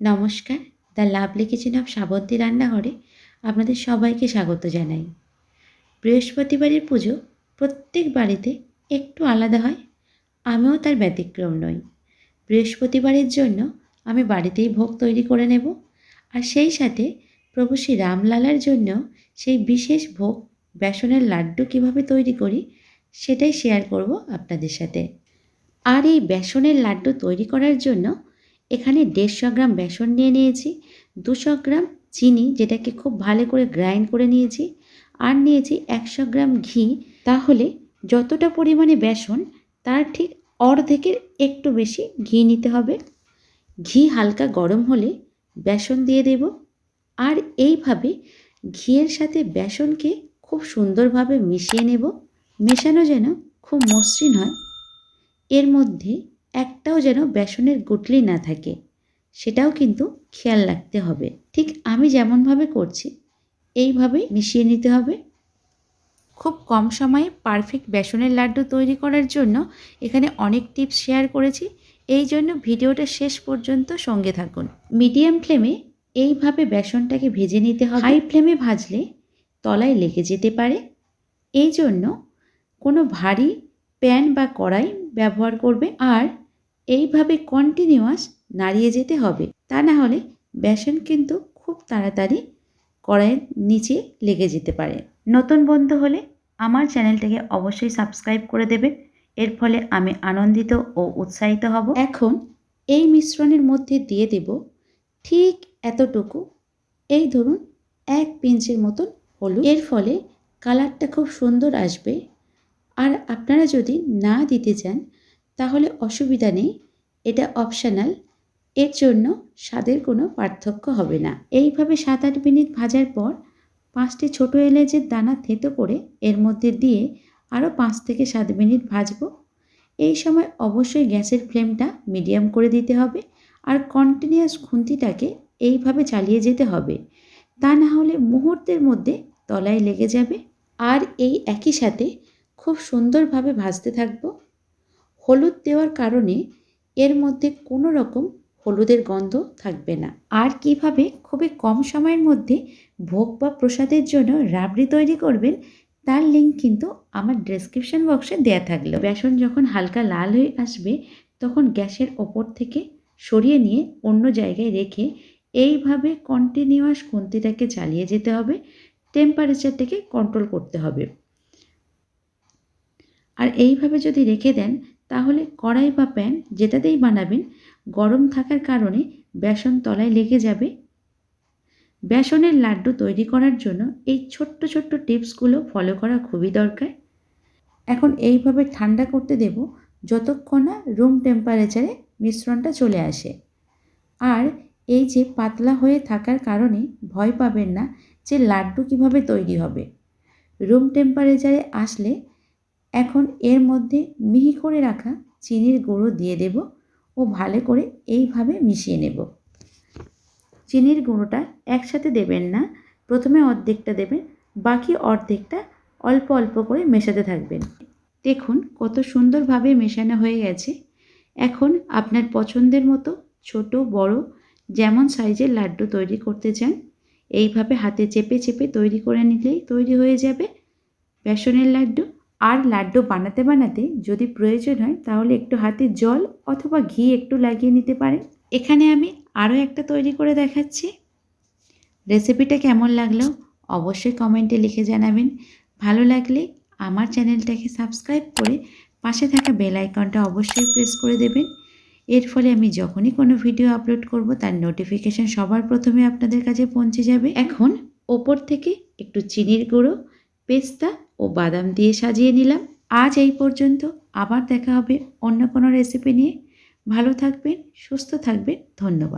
নমস্কার, the lovely kitchen of Shrabanti রান্নাঘরে আপনাদের সবাইকে স্বাগত জানাই। বৃহস্পতিবারের পুজো প্রত্যেক বাড়িতে একটু আলাদা হয়, আমিও তার ব্যতিক্রম নই। বৃহস্পতিবারের জন্য আমি বাড়িতেই ভোগ তৈরি করে নেব, আর সেই সাথে প্রভু শ্রী রামলালার জন্য সেই বিশেষ ভোগ বেসনের লাড্ডু কীভাবে তৈরি করি সেটাই শেয়ার করব আপনাদের সাথে। আর এই বেসনের লাড্ডু তৈরি করার জন্য এখানে 150 গ্রাম বেসন নিয়ে নিয়েছি, 200 গ্রাম চিনি যেটাকে খুব ভালো করে গ্রাইন্ড করে নিয়েছি, আর নিয়েছি 100 গ্রাম ঘি। তাহলে যতটা পরিমাণে বেসন তার ঠিক অর্ধেকের একটু বেশি ঘি নিতে হবে। ঘি হালকা গরম হলে বেসন দিয়ে দেব, আর এইভাবে ঘিয়ের সাথে বেসনকে খুব সুন্দরভাবে মিশিয়ে নেব। মেশানো যেন খুব মসৃণ হয়, এর মধ্যে একটাও যেন বেসনের গুটলি না থাকে, সেটাও কিন্তু খেয়াল রাখতে হবে। ঠিক আমি যেমনভাবে করছি এইভাবেই মিশিয়ে নিতে হবে। খুব কম সময়ে পারফেক্ট বেসনের লাড্ডু তৈরি করার জন্য এখানে অনেক টিপস শেয়ার করেছি, এই জন্য ভিডিওটা শেষ পর্যন্ত সঙ্গে থাকুন। মিডিয়াম ফ্লেমে এইভাবে বেসনটাকে ভেজে নিতে হবে। হাই ফ্লেমে ভাজলে তলায় লেগে যেতে পারে, এই জন্য কোনো ভারী প্যান বা কড়াই ব্যবহার করবে, আর এইভাবে কন্টিনিউয়াস নাড়িয়ে যেতে হবে, তা না হলে বেসন কিন্তু খুব তাড়াতাড়ি কড়াইয়ের নিচে লেগে যেতে পারে। নতুন বন্ধু হলে আমার চ্যানেলটাকে অবশ্যই সাবস্ক্রাইব করে দেবেন, এর ফলে আমি আনন্দিত ও উৎসাহিত হব। এখন এই মিশ্রণের মধ্যে দিয়ে দেব ঠিক এতটুকু, এই ধরুন 1 পিঞ্চের মতন হলুদ। এর ফলে কালারটা খুব সুন্দর আসবে, আর আপনারা যদি না দিতে চান তাহলে অসুবিধা নেই, এটা অপশনাল, এর জন্য স্বাদের কোনো পার্থক্য হবে না। এইভাবে 7-8 মিনিট ভাজার পর 5টি ছোটো এলাচের দানা থেঁতো করে এর মধ্যে দিয়ে আরও 5 থেকে 7 মিনিট ভাজবো। এই সময় অবশ্যই গ্যাসের ফ্লেমটা মিডিয়াম করে দিতে হবে, আর কন্টিনিউয়াস খুন্তিটাকে এইভাবে চালিয়ে যেতে হবে, তা না হলে মুহূর্তের মধ্যে তলায় লেগে যাবে। আর এই একই সাথে খুব সুন্দরভাবে ভাজতে থাকবো। হলুদ দেওয়ার কারণে এর মধ্যে কোনো রকম হলুদের গন্ধ থাকবে না। আর কিভাবে খুবই কম সময়ের মধ্যে ভোগ বা প্রসাদের জন্য রাবড়ি তৈরি করবেন তার লিঙ্ক কিন্তু আমার ডেসক্রিপশন বক্সে দেওয়া থাকলো। বেসন যখন হালকা লাল হয়ে আসবে তখন গ্যাসের ওপর থেকে সরিয়ে নিয়ে অন্য জায়গায় রেখে এইভাবে কন্টিনিউয়াস খুন্তিটাকে চালিয়ে যেতে হবে, টেম্পারেচারটাকে কন্ট্রোল করতে হবে। আর এইভাবে যদি রেখে দেন তাহলে কড়াই বা প্যান যেটাতেই বানাবেন গরম থাকার কারণে বেসন তলায় লেগে যাবে। বেসনের লাড্ডু তৈরি করার জন্য এই ছোট্ট ছোট্ট টিপসগুলো ফলো করা খুবই দরকার। এখন এইভাবে ঠান্ডা করতে দেব যতক্ষণ না রুম টেম্পারেচারে মিশ্রণটা চলে আসে। আর এই যে পাতলা হয়ে থাকার কারণে ভয় পাবেন না যে লাড্ডু কিভাবে তৈরি হবে। রুম টেম্পারেচারে আসলে এখন এর মধ্যে মিহি করে রাখা চিনির গুঁড়ো দিয়ে দেব ও ভালো করে এইভাবে মিশিয়ে নেব। চিনির গুঁড়োটা একসাথে দেবেন না, প্রথমে অর্ধেকটা দেবেন, বাকি অর্ধেকটা অল্প অল্প করে মেশাতে থাকবেন। দেখুন কত সুন্দরভাবে মেশানো হয়ে গেছে। এখন আপনার পছন্দের মতো ছোট বড় যেমন সাইজের লাড্ডু তৈরি করতে চান এইভাবে হাতে চেপে চেপে তৈরি করে নিলেই তৈরি হয়ে যাবে বেসনের লাড্ডু। আর লাড্ডু বানাতে বানাতে যদি প্রয়োজন হয় তাহলে একটু হাতে জল অথবা ঘি একটু লাগিয়ে নিতে পারেন। এখানে আমি আরও একটা তৈরি করে দেখাচ্ছি। রেসিপিটা কেমন লাগলো অবশ্যই কমেন্টে লিখে জানাবেন। ভালো লাগলে আমার চ্যানেলটাকে সাবস্ক্রাইব করে পাশে থাকা বেল আইকনটা অবশ্যই প্রেস করে দেবেন, এর ফলে আমি যখনই কোনো ভিডিও আপলোড করব তার নোটিফিকেশান সবার প্রথমে আপনাদের কাছে পৌঁছে যাবে। এখন ওপর থেকে একটু চিনির গুঁড়ো, পেস্তা ও বাদাম দিয়ে সাজিয়ে নিলাম। আজ এই পর্যন্ত, আবার দেখা হবে অন্য কোনো রেসিপি নিয়ে। ভালো থাকবেন, সুস্থ থাকবেন, ধন্যবাদ।